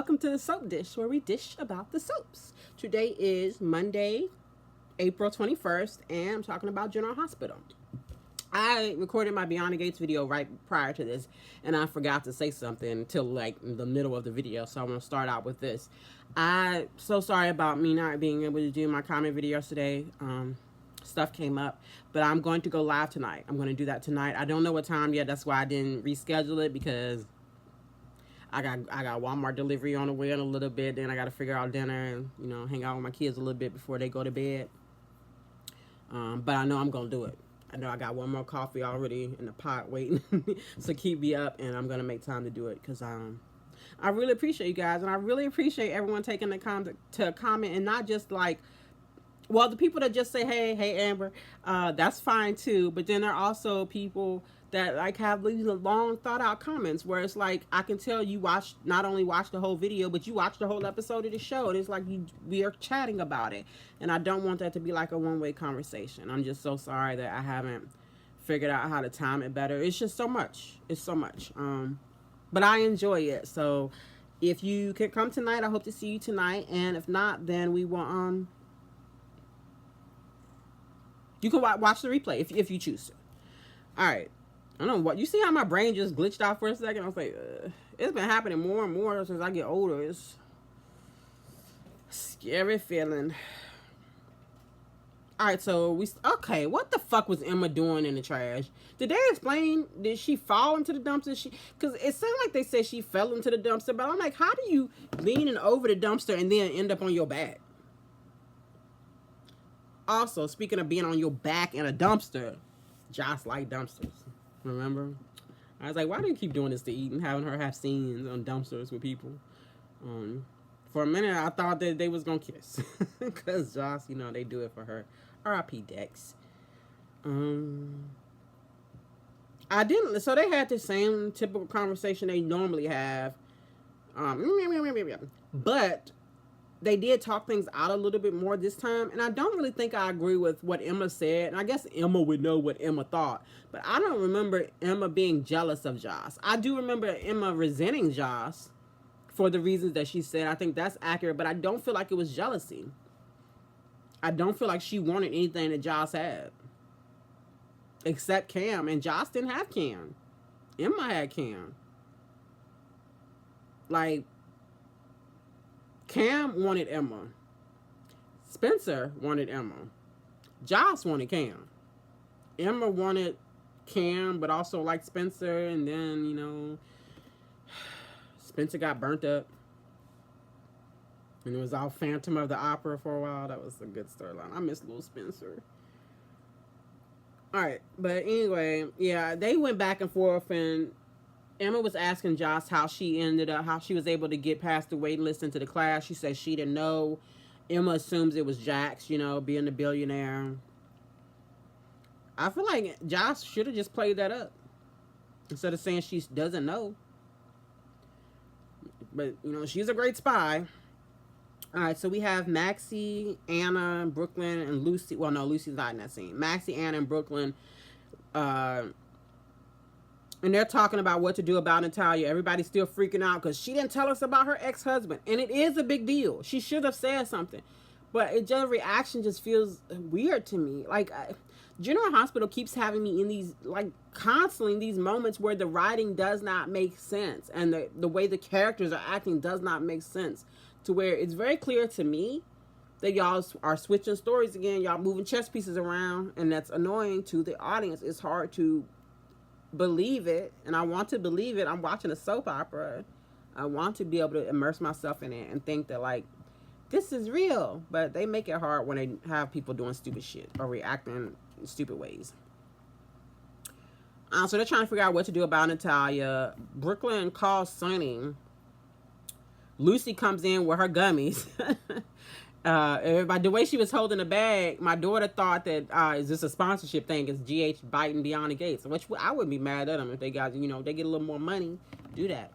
welcome to the Soap Dish, where we dish about the soaps. Today is Monday, April 21st, and I'm talking about General Hospital. I recorded my Beyond the Gates video right prior to this, and I forgot to say something until like in the middle of the video, so I'm going to start out with this. I'm so sorry about me not being able to do my comment video yesterday. Stuff came up, but I'm going to go live tonight. I'm going to do that tonight. I don't know what time yet. That's why I didn't reschedule it, because I got Walmart delivery on the way in a little bit. Then I got to figure out dinner and hang out with my kids a little bit before they go to bed. But I know I'm gonna do it. I know I got one more coffee already in the pot waiting to keep me up, and I'm gonna make time to do it because I really appreciate you guys, and I really appreciate everyone taking the time to comment, and not just like, well, the people that just say hey Amber, that's fine too. But then there are also people that like have these long thought out comments where it's like, I can tell you not only watched the whole video, but you watched the whole episode of the show, and it's like we are chatting about it, and I don't want that to be like a one-way conversation. I'm just so sorry that I haven't figured out how to time it better. It's just so much. It's so much. But I enjoy it. So if you can come tonight, I hope to see you tonight, and if not, then we will you can watch the replay if you choose to. All right. I don't know what you see how my brain just glitched out for a second. I was like, it's been happening more and more since I get older. It's a scary feeling. All right, so okay. What the fuck was Emma doing in the trash? Did they explain? Did she fall into the dumpster? Because it sounded like they said she fell into the dumpster, but I'm like, how do you leaning over the dumpster and then end up on your back? Also, speaking of being on your back in a dumpster, Joss like dumpsters. Remember? I was like, why do you keep doing this to Eden, having her have scenes on dumpsters with people? For a minute, I thought that they was going to kiss. Because Joss, they do it for her. R.I.P. Dex. I didn't, so they had the same typical conversation they normally have. But they did talk things out a little bit more this time, and I don't really think I agree with what Emma said, and I guess Emma would know what Emma thought, but I don't remember Emma being jealous of Joss. I do remember Emma resenting Joss for the reasons that she said. I think that's accurate, but I don't feel like it was jealousy. I don't feel like she wanted anything that Joss had, except Cam, and Joss didn't have Cam. Emma had Cam. Like, Cam wanted Emma. Spencer wanted Emma. Joss wanted Cam. Emma wanted Cam, but also liked Spencer, and then, Spencer got burnt up. And it was all Phantom of the Opera for a while. That was a good storyline. I miss little Spencer. Alright, but anyway, yeah, they went back and forth, and Emma was asking Joss how she was able to get past the waiting list into the class. She said she didn't know. Emma assumes it was Jax, being the billionaire. I feel like Joss should have just played that up instead of saying she doesn't know. But, she's a great spy. All right, so we have Maxie, Anna, Brooklyn, and Lucy. Well, no, Lucy's not in that scene. Maxie, Anna, and Brooklyn, and they're talking about what to do about Natalia. Everybody's still freaking out because she didn't tell us about her ex-husband. And it is a big deal. She should have said something. But reaction just feels weird to me. Like, General Hospital keeps having me in these, like, constantly in these moments where the writing does not make sense. And the way the characters are acting does not make sense. To where it's very clear to me that y'all are switching stories again. Y'all moving chess pieces around. And that's annoying to the audience. It's hard to believe it, and I want to believe it. I'm watching a soap opera. I want to be able to immerse myself in it and think that, like, this is real, but they make it hard when they have people doing stupid shit or reacting in stupid ways. So they're trying to figure out what to do about Natalia. Brooklyn calls Sonny. Lucy comes in with her gummies. By the way she was holding the bag, my daughter thought that is this a sponsorship thing? Is GH biting Beyond the Gates? Which I wouldn't be mad at them if they got, they get a little more money, do that.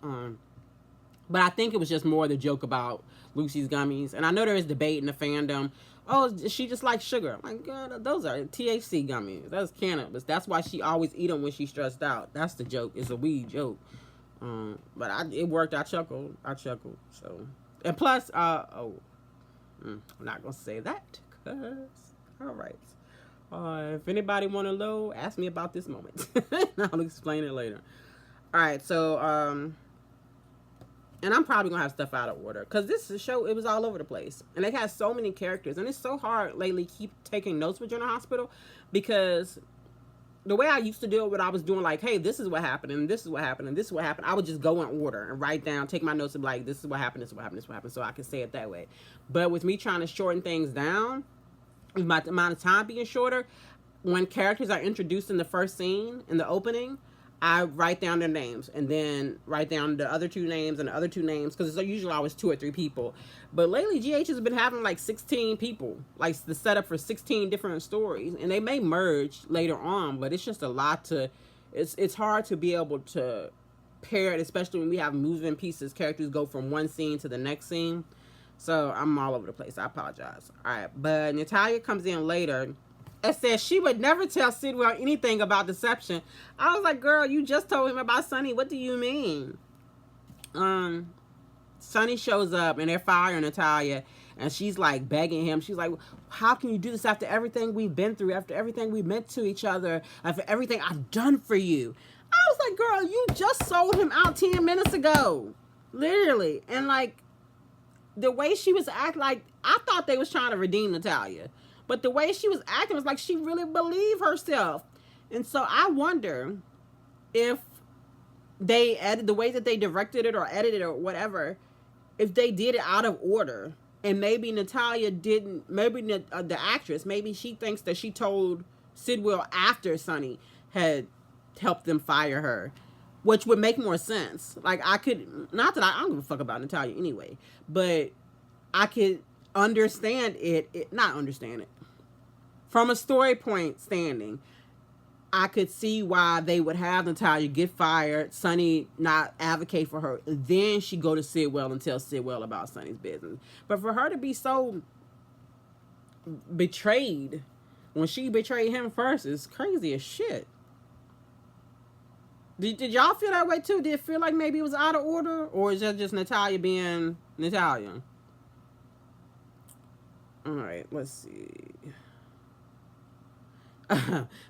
But I think it was just more the joke about Lucy's gummies. And I know there is debate in the fandom. Oh, she just likes sugar. I'm like, God, those are THC gummies. That's cannabis. That's why she always eat them when she's stressed out. That's the joke. It's a weed joke. But it worked. I chuckled. So, and plus, I'm not gonna say that, cause all right. If anybody want to know, ask me about this moment. I'll explain it later. All right. So, and I'm probably gonna have stuff out of order because this show, it was all over the place, and it has so many characters, and it's so hard lately keep taking notes with General Hospital because the way I used to do it when I was doing like, hey, this is what happened, and this is what happened, and this is what happened, I would just go in order and write down, take my notes and be like, this is what happened, this is what happened, this is what happened, so I can say it that way. But with me trying to shorten things down, with my amount of time being shorter, when characters are introduced in the first scene, in the opening, I write down their names and then write down the other two names and the other two names because it's usually always 2 or 3 people. But lately, GH has been having like 16 people, like the setup for 16 different stories, and they may merge later on, but it's just a lot to. It's hard to be able to pair it, especially when we have moving pieces. Characters go from one scene to the next scene, so I'm all over the place. I apologize. All right, but Natalia comes in later. It says she would never tell Sidwell anything about deception. I was like, girl, you just told him about Sonny. What do you mean? Sonny shows up and they're firing Natalia, and she's like begging him. She's like, how can you do this after everything we've been through, after everything we meant to each other, after everything I've done for you? I was like, girl, you just sold him out 10 minutes ago. Literally. And like, the way she was acting, like, I thought they was trying to redeem Natalia. But the way she was acting was like she really believed herself. And so I wonder if they edited, the way that they directed it or edited it or whatever, if they did it out of order. And maybe Natalia didn't, maybe the actress, maybe she thinks that she told Sidwell after Sonny had helped them fire her, which would make more sense. Like, I could, not that I don't give a fuck about Natalia anyway, but I could understand it, not understand it. From a story point standing, I could see why they would have Natalia get fired, Sonny not advocate for her, and then she go to Sidwell and tell Sidwell about Sonny's business. But for her to be so betrayed when she betrayed him first is crazy as shit. Did y'all feel that way too? Did it feel like maybe it was out of order? Or is that just Natalia being Natalia? Alright, let's see.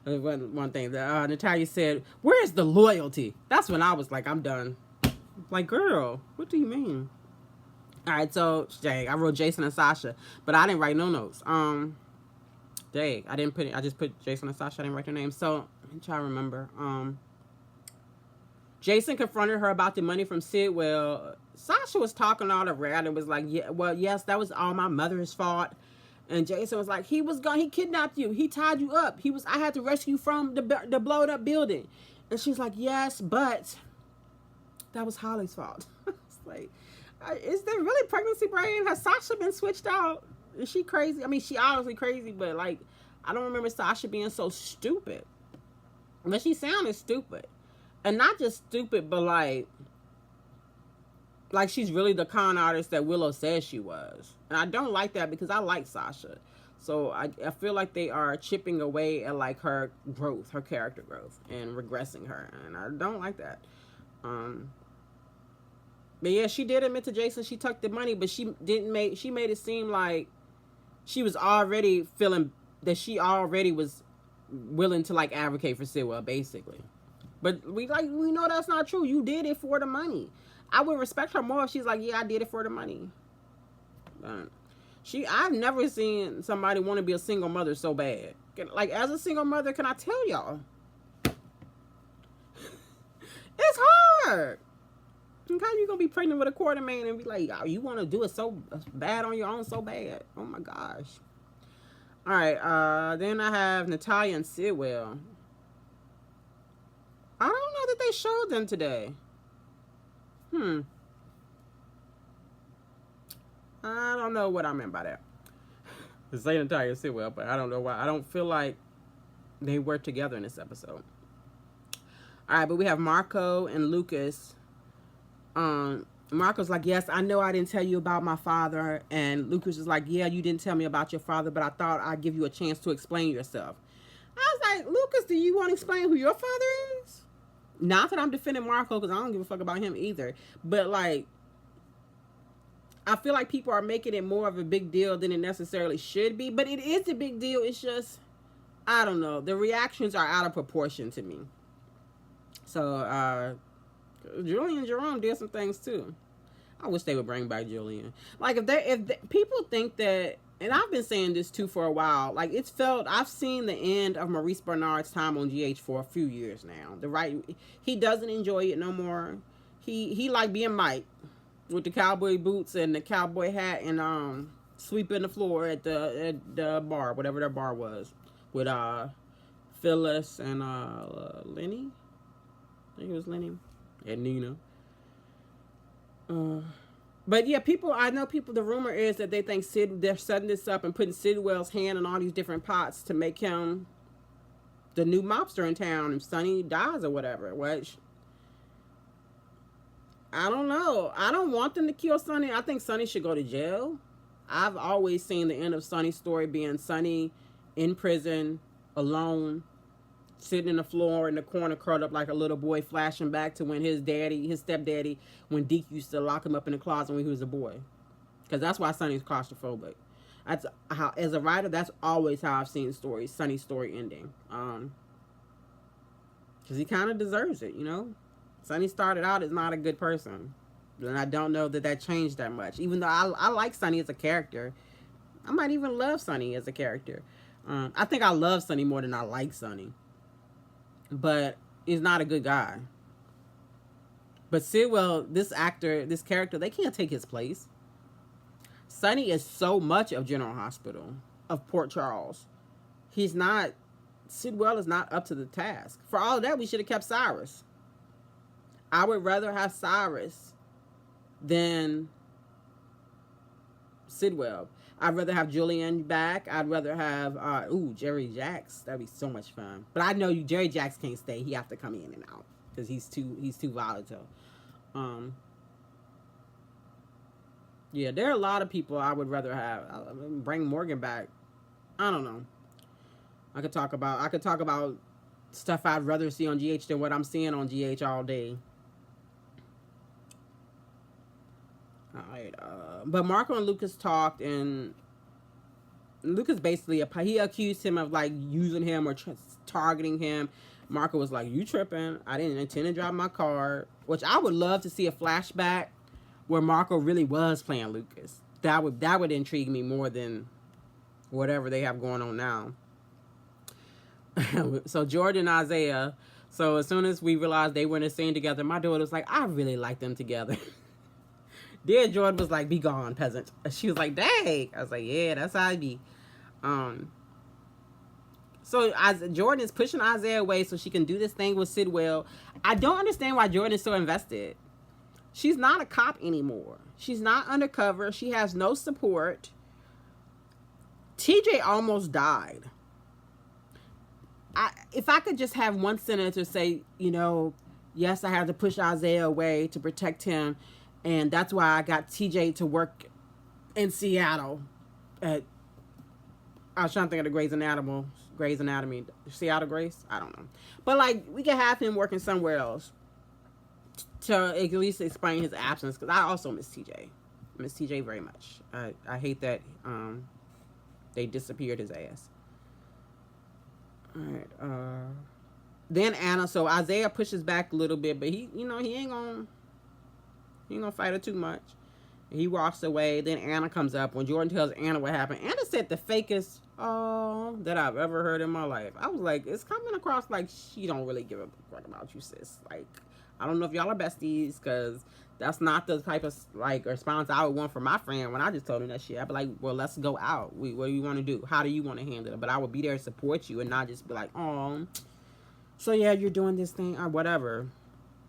One thing that Natalia said, where's the loyalty? That's when I was like, I'm done. Like, girl, what do you mean? Alright, so dang, I wrote Jason and Sasha, but I didn't write no notes. Dang, I didn't put it, I just put Jason and Sasha, I didn't write their names. So I'm trying to remember. Jason confronted her about the money from Sidwell. Sasha was talking all around and was like, yeah, well, yes, that was all my mother's fault. And Jason was like, he kidnapped you. He tied you up. I had to rescue you from the blowed up building. And she's like, yes, but that was Holly's fault. It's like, is there really pregnancy brain? Has Sasha been switched out? Is she crazy? I mean, she obviously crazy, but like, I don't remember Sasha being so stupid. But she sounded stupid. And not just stupid, but like she's really the con artist that Willow says she was. And I don't like that because I like Sasha. So I feel like they are chipping away at like her growth, her character growth, and regressing her. And I don't like that. But yeah, she did admit to Jason she took the money, but she made it seem like she was already feeling that she already was willing to like advocate for Sidwell, basically. But we know that's not true. You did it for the money. I would respect her more if she's like, yeah, I did it for the money. I've never seen somebody want to be a single mother so bad. Like, as a single mother, can I tell y'all? It's hard. And how you gonna be pregnant with a quarter man and be like, oh, you want to do it so bad on your own so bad? Oh my gosh. All right. Then I have Natalia and Sidwell. I don't know that they showed them today. I don't know what I meant by that. To say Natalia and Sidwell, but I don't know why. I don't feel like they work together in this episode. All right, but we have Marco and Lucas. Marco's like, yes, I know I didn't tell you about my father. And Lucas is like, yeah, you didn't tell me about your father, but I thought I'd give you a chance to explain yourself. I was like, Lucas, do you want to explain who your father is? Not that I'm defending Marco, because I don't give a fuck about him either. But like, I feel like people are making it more of a big deal than it necessarily should be. But it is a big deal. It's just, I don't know. The reactions are out of proportion to me. So Julian Jerome did some things too. I wish they would bring back Julian. Like people think that, and I've been saying this too for a while. Like I've seen the end of Maurice Bernard's time on GH for a few years now. He doesn't enjoy it no more. He like being Mike with the cowboy boots and the cowboy hat and sweeping the floor at the bar, whatever that bar was, with Phyllis and Lenny. I think it was Lenny and Nina. But yeah, I know people, the rumor is that they think they're setting this up and putting Sidwell's hand in all these different pots to make him the new mobster in town and Sonny dies or whatever, which I don't know. I don't want them to kill Sonny. I think Sonny should go to jail. I've always seen the end of Sonny's story being Sonny in prison, alone, sitting in the floor in the corner, curled up like a little boy, flashing back to when his stepdaddy, when Deke used to lock him up in the closet when he was a boy. Because that's why Sonny's claustrophobic. That's how, as a writer, that's always how I've seen stories, Sonny's story ending. Because he kind of deserves it, you know? Sonny started out as not a good person. And I don't know that changed that much. Even though I like Sonny as a character. I might even love Sonny as a character. I think I love Sonny more than I like Sonny. But he's not a good guy. But Sidwell, this character, they can't take his place. Sonny is so much of General Hospital, of Port Charles. Sidwell is not up to the task. For all of that, we should have kept Cyrus. I would rather have Cyrus than Sidwell. I'd rather have Julian back. I'd rather have Jerry Jacks. That'd be so much fun. But I know Jerry Jacks can't stay. He have to come in and out because he's too volatile. Yeah, there are a lot of people I would rather have. Bring Morgan back. I don't know. I could talk about stuff I'd rather see on GH than what I'm seeing on GH all day. All right, but Marco and Lucas talked, and Lucas basically he accused him of like using him or targeting him. Marco was like, "You tripping? I didn't intend to drive my car." Which I would love to see a flashback where Marco really was playing Lucas. That would intrigue me more than whatever they have going on now. So Jordan and Isaiah. So as soon as we realized they were in a scene together, my daughter was like, "I really like them together." Dear Jordan was like, "Be gone, peasant." She was like, "Dang." I was like, "Yeah, that's how I be." So Jordan is pushing Isaiah away so she can do this thing with Sidwell. I don't understand why Jordan is so invested. She's not a cop anymore. She's not undercover. She has no support. TJ almost died. If I could just have one senator say, yes, I had to push Isaiah away to protect him, and that's why I got TJ to work in Seattle. I was trying to think of the Grey's Anatomy. Seattle Grace? I don't know. But, we could have him working somewhere else to at least explain his absence, because I also miss TJ. I miss TJ very much. I hate that they disappeared his ass. All right. Then Anna. So Isaiah pushes back a little bit, but he ain't gonna fight her too much. He walks away. Then Anna comes up. When Jordan tells Anna what happened, Anna said the fakest that I've ever heard in my life. I was like, it's coming across like she don't really give a fuck about you, sis. Like, I don't know if y'all are besties, because that's not the type of response I would want from my friend when I just told him that shit. I'd be like, well, let's go out. What do you want to do? How do you want to handle it? But I would be there to support you and not just be like, so yeah, you're doing this thing or whatever.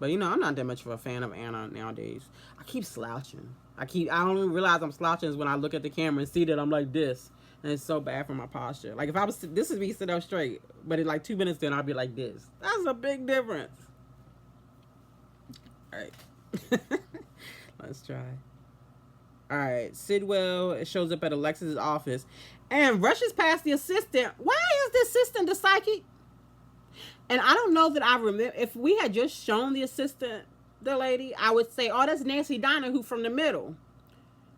But I'm not that much of a fan of Anna nowadays. I keep slouching. I don't even realize I'm slouching is when I look at the camera and see that I'm like this. And it's so bad for my posture. Like, if I was, this would be sit up straight. But in 2 minutes then, I'll be like this. That's a big difference. All right. Let's try. All right. Sidwell shows up at Alexis's office and rushes past the assistant. Why is the assistant the psychic? And I don't know that I remember if we had just shown the assistant, the lady, I would say, oh, that's Nancy Donahue from The Middle,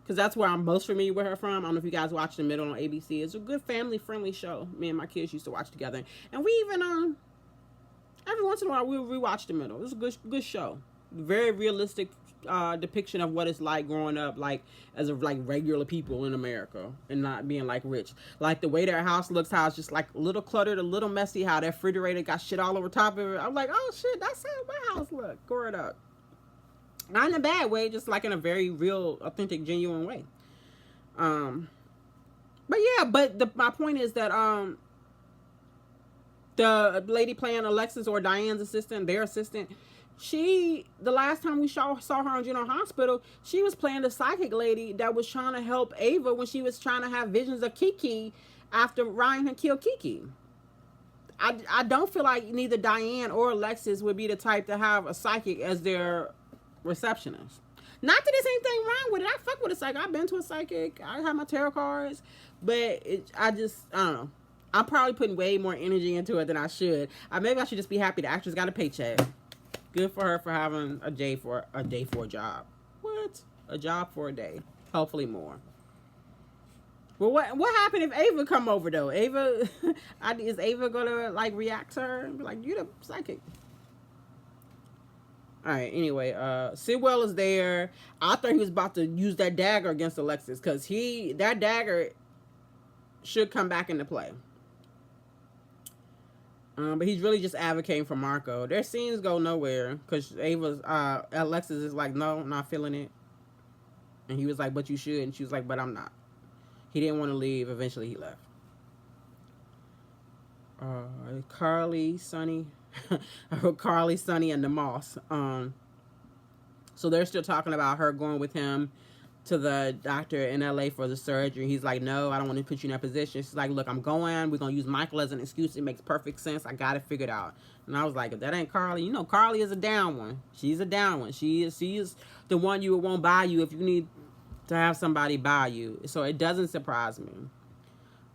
because that's where I'm most familiar with her from. I don't know if you guys watch The Middle on ABC. It's a good family friendly show. Me and my kids used to watch together, and we even every once in a while we'll rewatch The Middle. It's a good show. Very realistic depiction of what it's like growing up, like as a like regular people in America and not being like rich. Like the way their house looks, how it's just like a little cluttered, a little messy. How their refrigerator got shit all over top of it. I'm like, oh shit, that's how my house look growing up. Not in a bad way, just like in a very real, authentic, genuine way. But yeah, my point is that the lady playing Alexis or Diane's assistant, their assistant, the last time we saw her on General Hospital, she was playing the psychic lady that was trying to help Ava when she was trying to have visions of Kiki after Ryan had killed Kiki. I don't feel like neither Diane or Alexis would be the type to have a psychic as their receptionist. Not that there's anything wrong with it. I fuck with a psychic. I've been to a psychic. I have my tarot cards. But I don't know. I'm probably putting way more energy into it than I should. Maybe I should just be happy the actress got a paycheck. Good for her for having a day for a job. What? A job for a day. Hopefully more. Well, what happened if Ava come over though? Is Ava gonna like react to her and be like, "You the psychic"? All right. Anyway, Sidwell is there. I thought he was about to use that dagger against Alexis because that dagger should come back into play. But he's really just advocating for Marco. Their scenes go nowhere because Alexis is like, no, I'm not feeling it. And he was like, but you should. And she was like, but I'm not. He didn't want to leave. Eventually he left. Carly, Sonny, and the Moss. So they're still talking about her going with him to the doctor in LA for the surgery. He's like, no, I don't want to put you in that position. She's like, look, I'm going. We're going to use Michael as an excuse. It makes perfect sense. I got it figured out. And I was like, if that ain't Carly, you know, Carly is a down one. She's a down one. She is the one you won't buy you if you need to have somebody buy you. So it doesn't surprise me.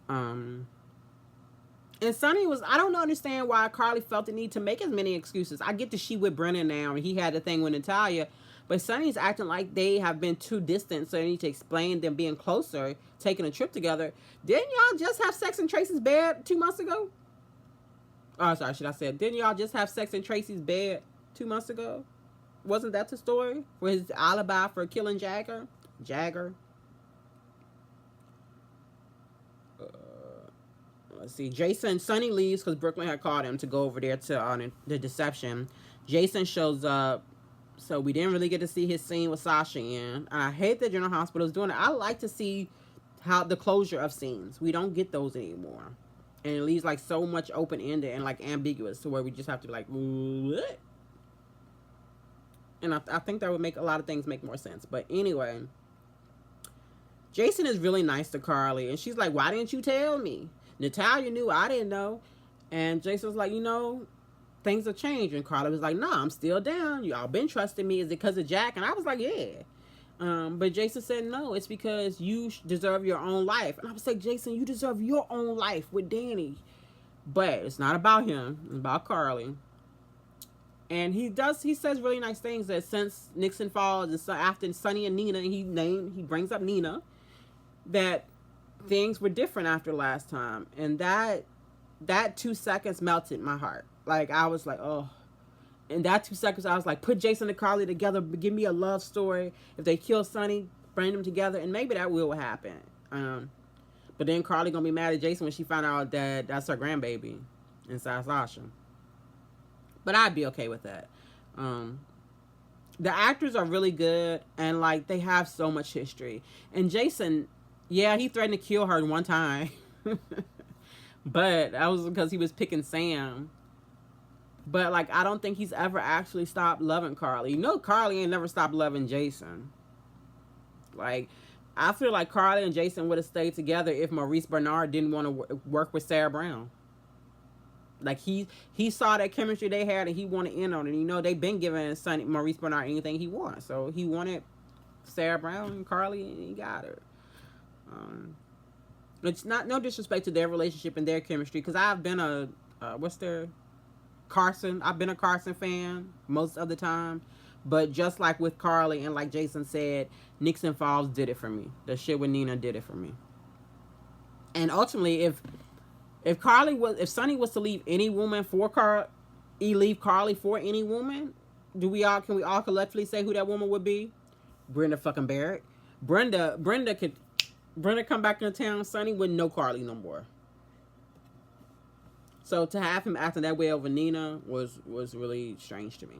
And Sonny I don't understand why Carly felt the need to make as many excuses. I get that she with Brennan now and he had the thing with Natalia. But Sonny's acting like they have been too distant, so they need to explain them being closer, taking a trip together. Didn't y'all just have sex in Tracy's bed 2 months ago? Oh, sorry, should I say, didn't y'all just have sex in Tracy's bed 2 months ago? Wasn't that the story? For his alibi for killing Jagger? Let's see. Sonny leaves because Brooklyn had called him to go over there to the deception. Jason shows up. So we didn't really get to see his scene with Sasha in. I hate that General Hospital is doing it. I like to see how the closure of scenes. We don't get those anymore. And it leaves like so much open-ended and like ambiguous to where we just have to be like, what? And I think that would make a lot of things make more sense. But anyway, Jason is really nice to Carly. And she's like, why didn't you tell me? Natalia knew, I didn't know. And Jason's like, things have changed. And Carly was like, no, I'm still down. Y'all been trusting me. Is it because of Jack? And I was like, yeah. But Jason said, no, it's because you deserve your own life. And I was like, Jason, you deserve your own life with Danny. But it's not about him. It's about Carly. And he says really nice things that since Nixon falls and so after Sonny and Nina, he brings up Nina, that things were different after last time. And that 2 seconds melted my heart. Like, I was like, oh. In that 2 seconds, I was like, put Jason and Carly together. Give me a love story. If they kill Sonny, bring them together. And maybe that will happen. But then Carly going to be mad at Jason when she found out that that's her grandbaby inside Sasha. But I'd be okay with that. The actors are really good. And, like, they have so much history. And Jason, yeah, he threatened to kill her one time. But that was because he was picking Sam. But, like, I don't think he's ever actually stopped loving Carly. Carly ain't never stopped loving Jason. Like, I feel like Carly and Jason would have stayed together if Maurice Bernard didn't want to work with Sarah Brown. Like, he saw that chemistry they had and he wanted in on it. They've been giving Maurice Bernard anything he wants. So, he wanted Sarah Brown and Carly, and he got her. It's no disrespect to their relationship and their chemistry, because I've been what's their Carson. I've been a Carson fan most of the time. But just like with Carly and like Jason said, Nixon Falls did it for me. The shit with Nina did it for me. And ultimately, if Sonny was to leave any woman for leave Carly for any woman, can we all collectively say who that woman would be? Brenda fucking Barrett. Brenda come back into town, Sonny wouldn't know Carly no more. So to have him acting that way over Nina was really strange to me.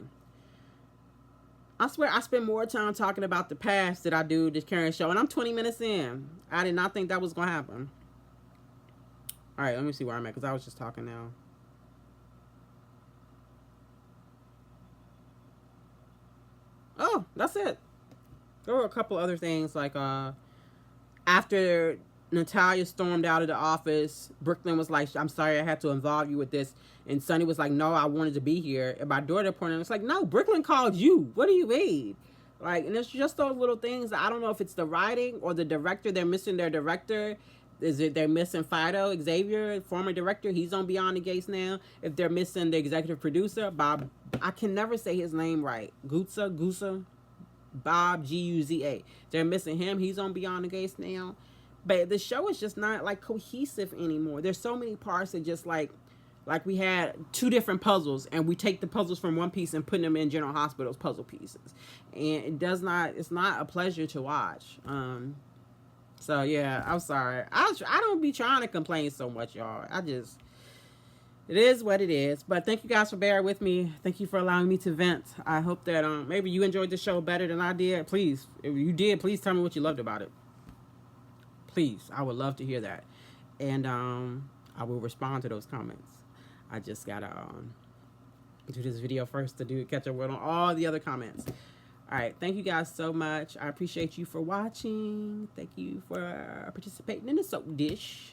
I swear I spend more time talking about the past than I do this Karen show, and I'm 20 minutes in. I did not think that was gonna happen. All right, let me see where I'm at because I was just talking now. Oh, that's it. There were a couple other things like after Natalia stormed out of the office, Brooklyn was like, I'm sorry I had to involve you with this. And Sonny was like, no, I wanted to be here. And my daughter pointed, it's like, no, Brooklyn called you. What do you mean? Like, and it's just those little things. I don't know if it's the writing or the director. They're missing their director. Is it they're missing Fido, Xavier, former director? He's on Beyond the Gates now. If they're missing the executive producer, Bob, I can never say his name right. Guza, Bob, Guza. They're missing him. He's on Beyond the Gates now. But the show is just not like cohesive anymore. There's so many parts that just like we had two different puzzles and we take the puzzles from one piece and put them in General Hospital's puzzle pieces. And it's not a pleasure to watch. So yeah, I'm sorry. I don't be trying to complain so much, y'all. It is what it is. But thank you guys for bearing with me. Thank you for allowing me to vent. I hope that maybe you enjoyed the show better than I did. Please, if you did, please tell me what you loved about it. Please, I would love to hear that. And I will respond to those comments. I just gotta do this video first to catch up with on all the other comments. All right, thank you guys so much. I appreciate you for watching. Thank you for participating in the soap dish.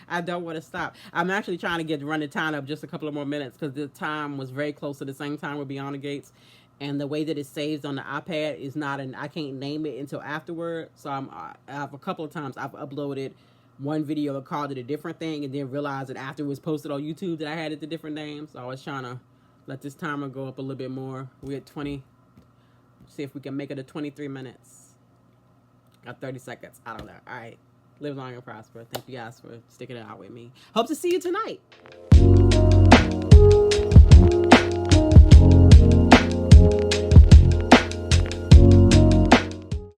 I don't want to stop. I'm actually trying to run the time up just a couple of more minutes because the time was very close to the same time with Beyond the Gates. And the way that it saves on the iPad is I can't name it until afterward. So I have a couple of times I've uploaded one video and called it a different thing and then realized that after it was posted on YouTube that I had it a different name. So I was trying to let this timer go up a little bit more. We're at 20. See if we can make it to 23 minutes. Got 30 seconds. I don't know. All right. Live long and prosper. Thank you guys for sticking it out with me. Hope to see you tonight.